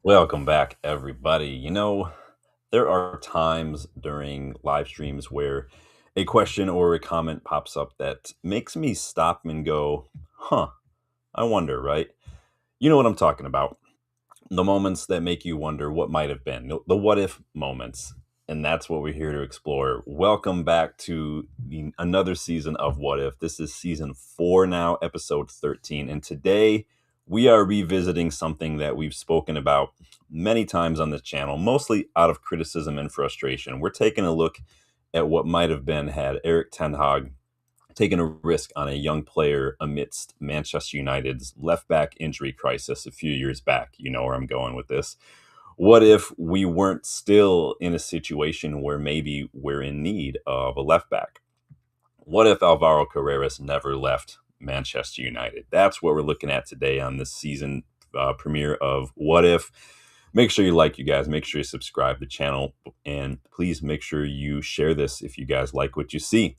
Welcome back, everybody. There are times during live streams where a question or a comment pops up that makes me stop and go, huh, I wonder, right? You know what I'm talking about. The moments that make you wonder what might have been, the what if moments. And that's what we're here to explore. Welcome back to another season of What If. This is season 4 now, episode 13. And today we are revisiting something that we've spoken about many times on this channel, mostly out of criticism and frustration. We're taking a look at what might have been had Erik Ten Hag taken a risk on a young player amidst Manchester United's left back injury crisis a few years back. You know where I'm going with this. What if we weren't still in a situation where maybe we're in need of a left back? What if Alvaro Carreras never left Manchester United? That's what we're looking at today on this season premiere of What If. Make sure you like, you guys. Make sure you subscribe to the channel. And please make sure you share this if you guys like what you see.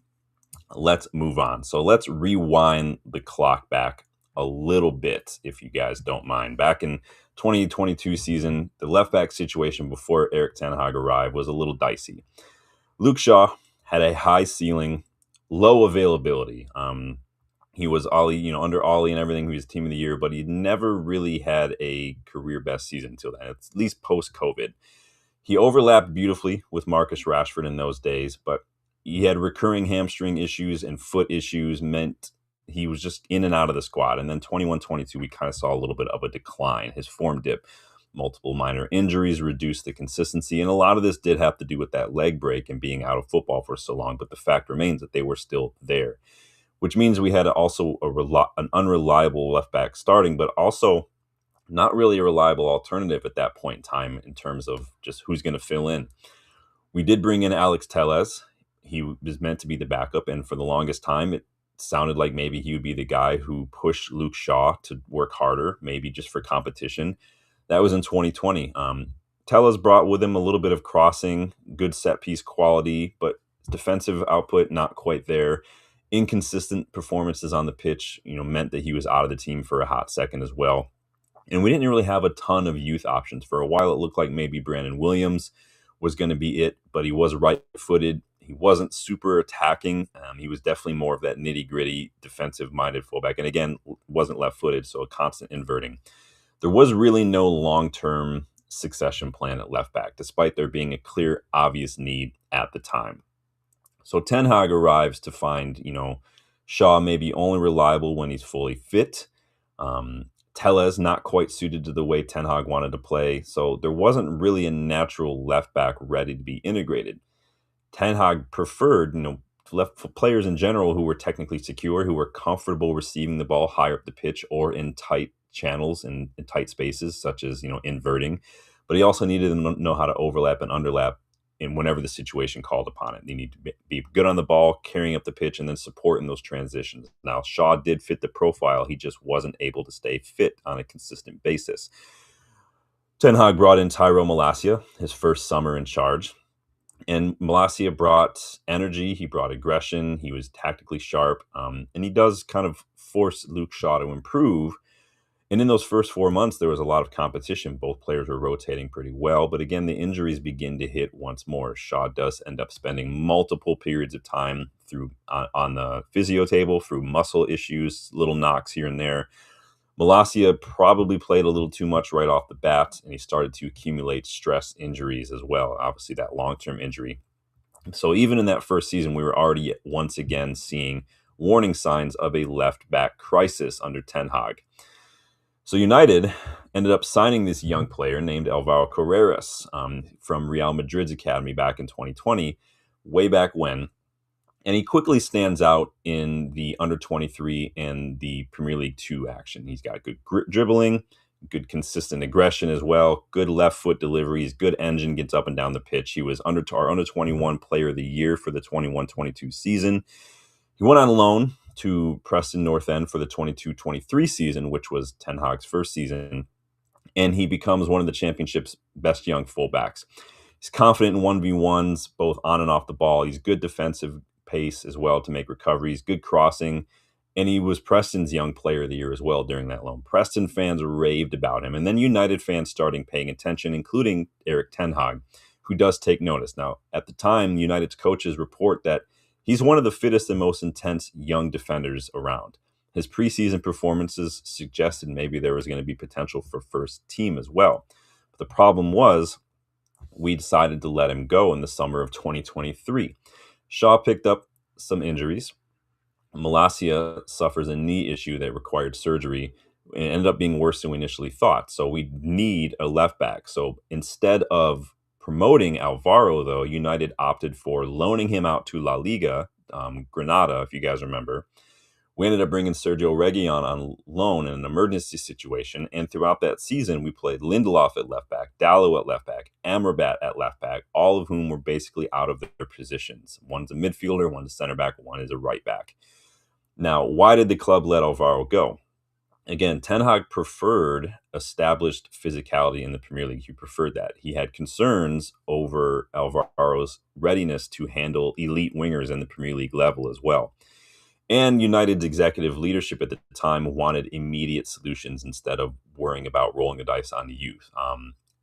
Let's move on. So let's rewind the clock back a little bit, if you guys don't mind. Back in 2022 season, the left back situation before Erik Ten Hag arrived was a little dicey. Luke Shaw had a high ceiling, low availability. He was Ollie, under Ollie and everything. He was team of the year, but he never really had a career best season until then, at least post COVID. He overlapped beautifully with Marcus Rashford in those days, but he had recurring hamstring issues and foot issues, meant he was just in and out of the squad. And then 21-22, we kind of saw a little bit of a decline. His form dip, multiple minor injuries reduced the consistency. And a lot of this did have to do with that leg break and being out of football for so long. But the fact remains that they were still there, which means we had also an unreliable left back starting, but also not really a reliable alternative at that point in time in terms of just who's going to fill in. We did bring in Alex Telles. He was meant to be the backup, and for the longest time, it sounded like maybe he would be the guy who pushed Luke Shaw to work harder, maybe just for competition. That was in 2020. Telles brought with him a little bit of crossing, good set piece quality, but defensive output not quite there. Inconsistent performances on the pitch, meant that he was out of the team for a hot second as well. And we didn't really have a ton of youth options. For a while, it looked like maybe Brandon Williams was going to be it, but he was right-footed. He wasn't super attacking. He was definitely more of that nitty-gritty defensive-minded fullback. And again, wasn't left-footed, so a constant inverting. There was really no long-term succession plan at left back, despite there being a clear, obvious need at the time. So Ten Hag arrives to find, Shaw maybe only reliable when he's fully fit. Telles not quite suited to the way Ten Hag wanted to play, so there wasn't really a natural left back ready to be integrated. Ten Hag preferred, left players in general who were technically secure, who were comfortable receiving the ball higher up the pitch or in tight channels and in tight spaces, such as inverting. But he also needed them to know how to overlap and underlap in whenever the situation called upon it. They need to be good on the ball, carrying up the pitch, and then supporting those transitions. Now, Shaw did fit the profile. He just wasn't able to stay fit on a consistent basis. Ten Hag brought in Tyro Malacia, his first summer in charge. And Malacia brought energy, he brought aggression, he was tactically sharp, and he does kind of force Luke Shaw to improve. And in those first 4 months, there was a lot of competition. Both players were rotating pretty well. But again, the injuries begin to hit once more. Shaw does end up spending multiple periods of time through on the physio table, through muscle issues, little knocks here and there. Malacia probably played a little too much right off the bat, and he started to accumulate stress injuries as well. Obviously, that long-term injury. So even in that first season, we were already once again seeing warning signs of a left-back crisis under Ten Hag. So United ended up signing this young player named Alvaro Carreras from Real Madrid's academy back in 2020, way back when. And he quickly stands out in the under-23 and the Premier League 2 action. He's got good dribbling, good consistent aggression as well, good left foot deliveries, good engine, gets up and down the pitch. He was our under-21 player of the year for the 21-22 season. He went on loan to Preston North End for the 22-23 season, which was Ten Hag's first season, and he becomes one of the championship's best young fullbacks. He's confident in 1v1s, both on and off the ball. He's good defensive pace as well to make recoveries, good crossing, And he was Preston's Young Player of the Year as well during that loan. Preston fans raved about him. And then United fans starting paying attention, including Erik Ten Hag, who does take notice. Now, at the time, United's coaches report that he's one of the fittest and most intense young defenders around. His preseason performances suggested maybe there was going to be potential for first team as well. But the problem was we decided to let him go in the summer of 2023. Shaw picked up some injuries. Malacia suffers a knee issue that required surgery and ended up being worse than we initially thought. So we need a left back. So instead of promoting Alvaro, though, United opted for loaning him out to La Liga, Granada, if you guys remember. We ended up bringing Sergio Reguilon on loan in an emergency situation. And throughout that season, we played Lindelof at left back, Dalot at left back, Amrabat at left back, all of whom were basically out of their positions. One's a midfielder, one's a center back, one is a right back. Now, why did the club let Alvaro go? Again, Ten Hag preferred established physicality in the Premier League. He preferred that. He had concerns over Alvaro's readiness to handle elite wingers in the Premier League level as well. And United's executive leadership at the time wanted immediate solutions instead of worrying about rolling the dice on the youth.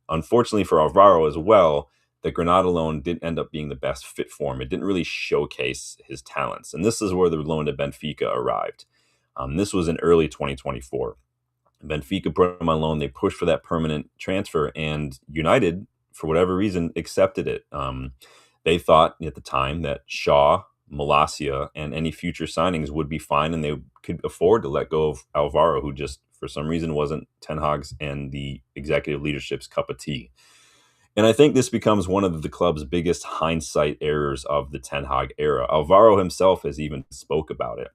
Unfortunately for Alvaro as well, the Granada loan didn't end up being the best fit for him. It didn't really showcase his talents. And this is where the loan to Benfica arrived. This was in early 2024. Benfica put him on loan. They pushed for that permanent transfer, and United, for whatever reason, accepted it. They thought at the time that Shaw, Malacia, and any future signings would be fine, and they could afford to let go of Alvaro, who just, for some reason, wasn't Ten Hag's and the executive leadership's cup of tea. And I think this becomes one of the club's biggest hindsight errors of the Ten Hag era. Alvaro himself has even spoke about it.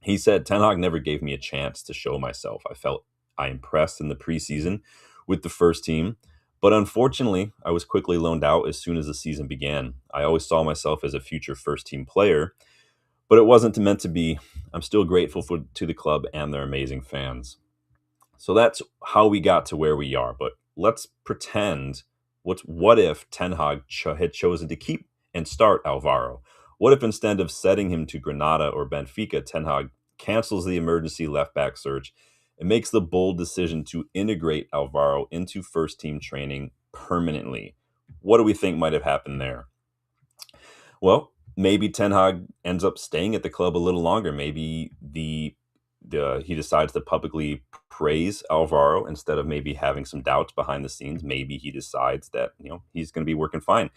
He said, Ten Hag never gave me a chance to show myself. I felt I impressed in the preseason with the first team, but unfortunately, I was quickly loaned out as soon as the season began. I always saw myself as a future first team player, but it wasn't meant to be. I'm still grateful to the club and their amazing fans. So that's how we got to where we are. But let's pretend what if Ten Hag had chosen to keep and start Alvaro? What if instead of setting him to Granada or Benfica, Ten Hag cancels the emergency left back search and makes the bold decision to integrate Alvaro into first team training permanently? What do we think might have happened there? Well, maybe Ten Hag ends up staying at the club a little longer. Maybe he decides to publicly praise Alvaro instead of maybe having some doubts behind the scenes. Maybe he decides that he's going to be working fine.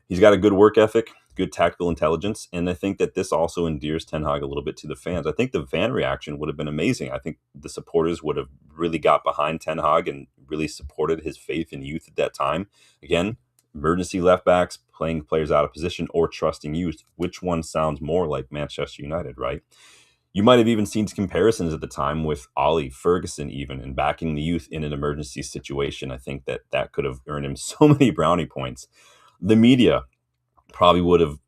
He's got a good work ethic, good tactical intelligence, and I think that this also endears Ten Hag a little bit to the fans. I think the fan reaction would have been amazing. I think the supporters would have really got behind Ten Hag and really supported his faith in youth at that time. Again, emergency left backs, playing players out of position, or trusting youth. Which one sounds more like Manchester United, right? You might have even seen comparisons at the time with Ollie Ferguson, even, and backing the youth in an emergency situation. I think that could have earned him so many brownie points. The media probably would have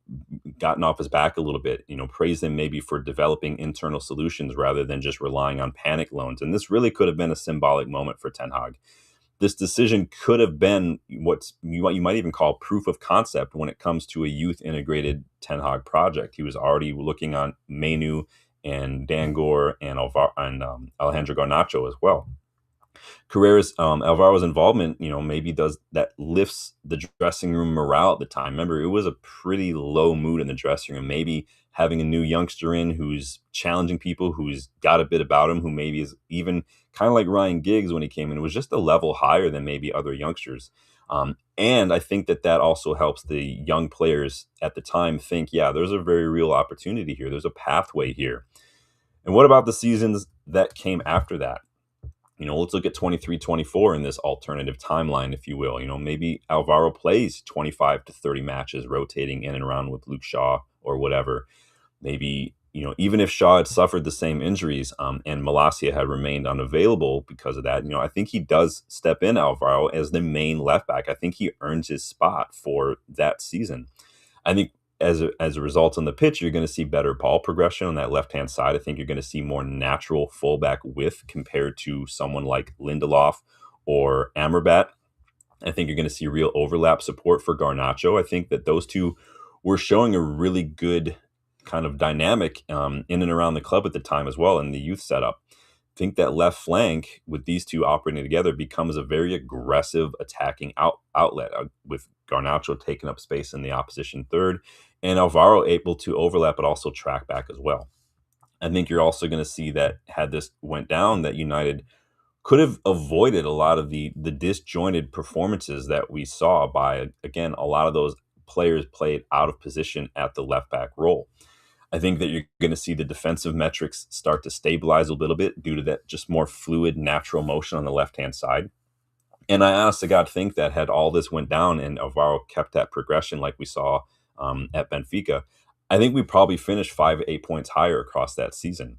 gotten off his back a little bit, praised him maybe for developing internal solutions rather than just relying on panic loans. And this really could have been a symbolic moment for Ten Hag. This decision could have been what you might even call proof of concept when it comes to a youth integrated Ten Hag project. He was already looking on Menu and Dangor and Alejandro Garnacho as well. Alvaro's involvement, maybe lifts the dressing room morale at the time. Remember, it was a pretty low mood in the dressing room. Maybe having a new youngster in who's challenging people, who's got a bit about him, who maybe is even kind of like Ryan Giggs when he came in, was just a level higher than maybe other youngsters. And I think that also helps the young players at the time think, yeah, there's a very real opportunity here. There's a pathway here. And what about the seasons that came after that? Let's look at 23-24 in this alternative timeline, if you will. Maybe Alvaro plays 25 to 30 matches, rotating in and around with Luke Shaw or whatever. Maybe, even if Shaw had suffered the same injuries and Malacia had remained unavailable because of that, I think he does step in Alvaro as the main left back. I think he earns his spot for that season. I think as a result on the pitch, you're going to see better ball progression on that left-hand side. I think you're going to see more natural fullback width compared to someone like Lindelof or Amrabat. I think you're going to see real overlap support for Garnacho. I think that those two were showing a really good kind of dynamic in and around the club at the time as well in the youth setup. Think that left flank with these two operating together becomes a very aggressive attacking outlet with Garnacho taking up space in the opposition third and Alvaro able to overlap but also track back as well. I think you're also going to see that had this went down, that United could have avoided a lot of the disjointed performances that we saw by, again, a lot of those players played out of position at the left back role. I think that you're going to see the defensive metrics start to stabilize a little bit due to that just more fluid, natural motion on the left hand side. And I honest to God think that had all this went down and Alvaro kept that progression like we saw at Benfica, I think we probably finished 5 8 points higher across that season.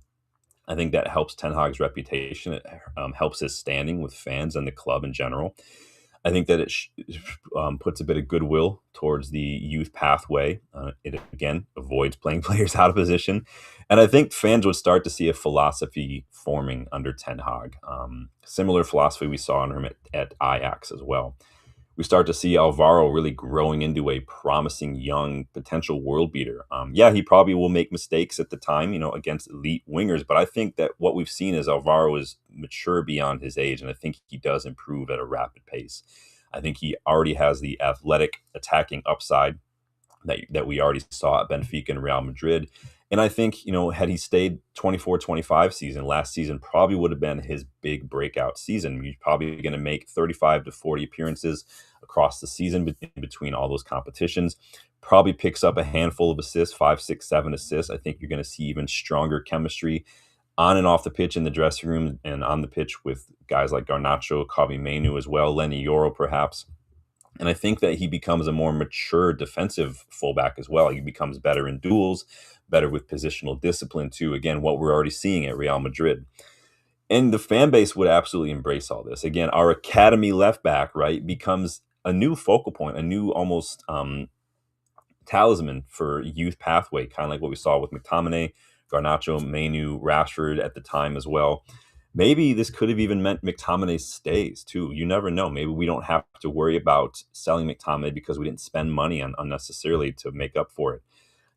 I think that helps Ten Hag's reputation. It helps his standing with fans and the club in general. I think that it puts a bit of goodwill towards the youth pathway. It again avoids playing players out of position, and I think fans would start to see a philosophy forming under Ten Hag. Similar philosophy we saw in him at Ajax as well. We start to see Alvaro really growing into a promising young potential world beater. Yeah, he probably will make mistakes at the time, against elite wingers, but I think that what we've seen is Alvaro is mature beyond his age, and I think he does improve at a rapid pace. I think he already has the athletic attacking upside that we already saw at Benfica and Real Madrid. And I think, had he stayed 24-25 season, last season probably would have been his big breakout season. He's probably going to make 35 to 40 appearances across the season in between all those competitions. Probably picks up a handful of assists, 5, 6, 7 assists. I think you're going to see even stronger chemistry on and off the pitch in the dressing room and on the pitch with guys like Garnacho, Kobe Mainu as well, Lenny Yoro perhaps. And I think that he becomes a more mature defensive fullback as well. He becomes better in duels, better with positional discipline too. Again, what we're already seeing at Real Madrid. And the fan base would absolutely embrace all this. Again, our academy left back, right, becomes a new focal point, a new almost talisman for youth pathway, kind of like what we saw with McTominay, Garnacho, Mainu, Rashford at the time as well. Maybe this could have even meant McTominay stays too. You never know. Maybe we don't have to worry about selling McTominay because we didn't spend money on unnecessarily to make up for it.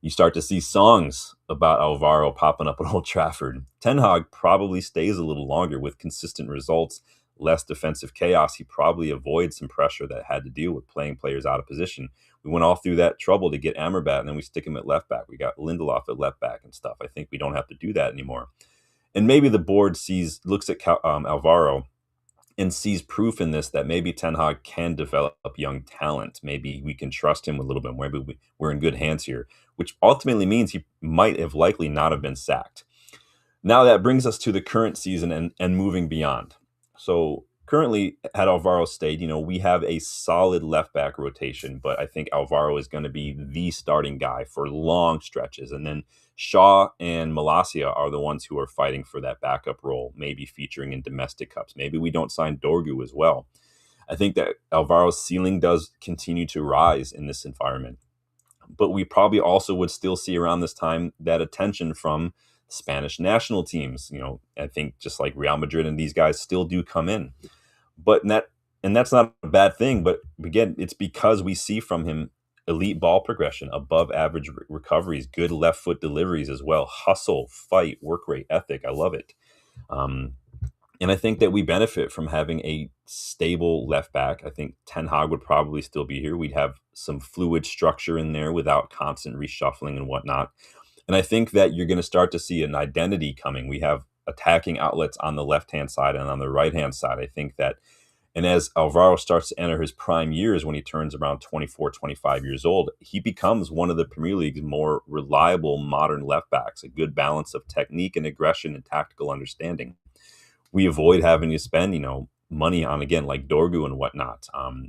You start to see songs about Alvaro popping up at Old Trafford. Ten Hag probably stays a little longer with consistent results, less defensive chaos. He probably avoids some pressure that had to deal with playing players out of position. We went all through that trouble to get Amrabat, and then we stick him at left back. We got Lindelof at left back and stuff. I think we don't have to do that anymore. And maybe the board looks at Alvaro and sees proof in this that maybe Ten Hag can develop young talent. Maybe we can trust him a little bit. Maybe we're in good hands here, which ultimately means he might have likely not have been sacked. Now that brings us to the current season and moving beyond. So currently, had Alvaro stayed, we have a solid left back rotation, but I think Alvaro is going to be the starting guy for long stretches. And then Shaw and Malacia are the ones who are fighting for that backup role, maybe featuring in domestic cups. Maybe we don't sign Dorgu as well. I think that Alvaro's ceiling does continue to rise in this environment. But we probably also would still see around this time that attention from Spanish national teams. I think just like Real Madrid and these guys still do come in. But that's not a bad thing. But again, it's because we see from him elite ball progression, above average recoveries, good left foot deliveries as well, hustle, fight, work rate, ethic. I love it. And I think that we benefit from having a stable left back. I think Ten Hag would probably still be here. We'd have some fluid structure in there without constant reshuffling and whatnot. And I think that you're going to start to see an identity coming. We have attacking outlets on the left-hand side and on the right-hand side. I think that, and as Alvaro starts to enter his prime years when he turns around 24, 25 years old, he becomes one of the Premier League's more reliable modern left backs, a good balance of technique and aggression and tactical understanding. We avoid having to spend, money on, again, like Dorgu and whatnot,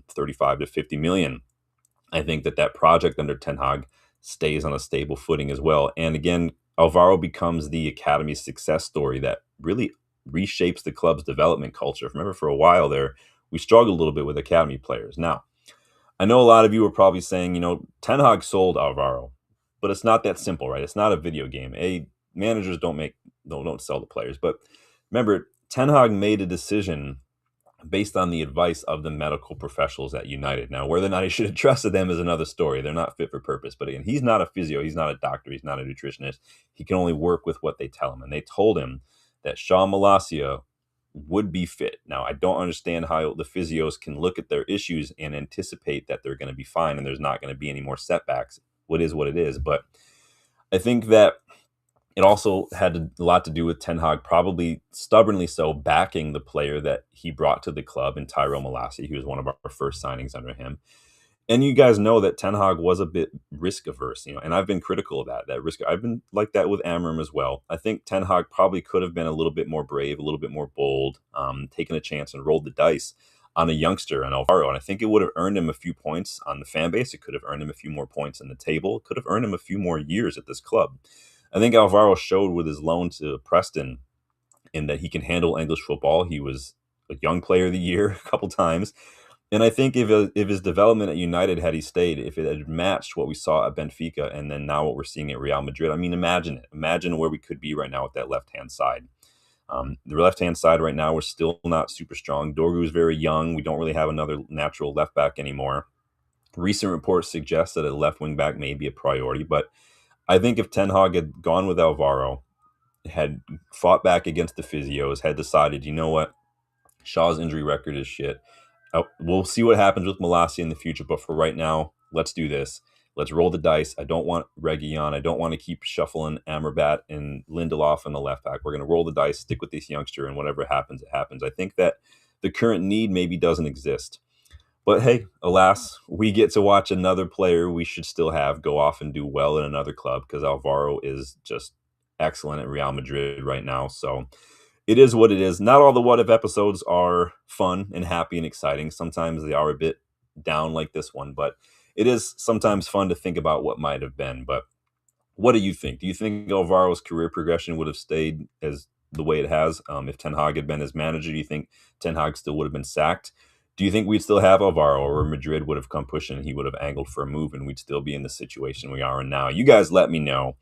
35 to 50 million. I think that project under Ten Hag stays on a stable footing as well. And again, Alvaro becomes the academy success story that really reshapes the club's development culture. Remember, for a while there, we struggled a little bit with academy players. Now, I know a lot of you are probably saying, Ten Hag sold Alvaro, but it's not that simple, right? It's not a video game. Managers don't sell the players. But remember, Ten Hag made a decision based on the advice of the medical professionals at United. Now, whether or not he should have trusted them is another story. They're not fit for purpose. But again, he's not a physio, he's not a doctor, he's not a nutritionist. He can only work with what they tell him. And they told him that Sean Malacia would be fit. Now, I don't understand how the physios can look at their issues and anticipate that they're going to be fine and there's not going to be any more setbacks. What is what it is. But I think that it also had a lot to do with Ten Hag, probably stubbornly so, backing the player that he brought to the club in Tyrell Malacia. He was one of our first signings under him. And you guys know that Ten Hag was a bit risk averse, and I've been critical of that risk. I've been like that with Amorim as well. I think Ten Hag probably could have been a little bit more brave, a little bit more bold, taken a chance and rolled the dice on a youngster, on Alvaro. And I think it would have earned him a few points on the fan base. It could have earned him a few more points in the table. It could have earned him a few more years at this club. I think Alvaro showed with his loan to Preston in that he can handle English football. He was a young player of the year a couple times. And I think if his development at United, had he stayed, if it had matched what we saw at Benfica and then now what we're seeing at Real Madrid, I mean, imagine it. Imagine where we could be right now with that left-hand side. The left-hand side right now, we're still not super strong. Dorgu is very young. We don't really have another natural left back anymore. Recent reports suggest that a left wing back may be a priority, but I think if Ten Hag had gone with Alvaro, had fought back against the physios, had decided, you know what, Shaw's injury record is shit. We'll see what happens with Malacia in the future, but for right now, let's do this. Let's roll the dice. I don't want Reguilon. I don't want to keep shuffling Amrabat and Lindelof in the left back. We're going to roll the dice, stick with this youngster, and whatever happens, it happens. I think that the current need maybe doesn't exist. But hey, alas, we get to watch another player we should still have go off and do well in another club because Alvaro is just excellent at Real Madrid right now. So it is what it is. Not all the what if episodes are fun and happy and exciting. Sometimes they are a bit down like this one, but it is sometimes fun to think about what might have been. But what do you think? Do you think Alvaro's career progression would have stayed as the way it has if Ten Hag had been his manager? Do you think Ten Hag still would have been sacked? Do you think we'd still have Alvaro, or Madrid would have come pushing and he would have angled for a move and we'd still be in the situation we are in now? You guys let me know.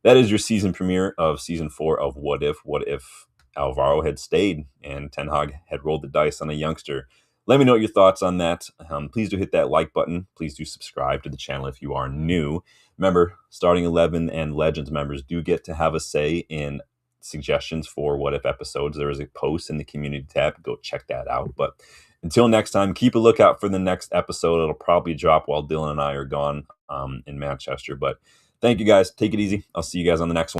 That is your season premiere of season 4 of What If. What if Alvaro had stayed and Ten Hag had rolled the dice on a youngster? Let me know your thoughts on that. Please do hit that like button. Please do subscribe to the channel if you are new. Remember, Starting 11 and Legends members do get to have a say in suggestions for What If episodes. There is a post in the community tab. Go check that out. But until next time, keep a lookout for the next episode. It'll probably drop while Dylan and I are gone in Manchester. But thank you guys. Take it easy. I'll see you guys on the next one.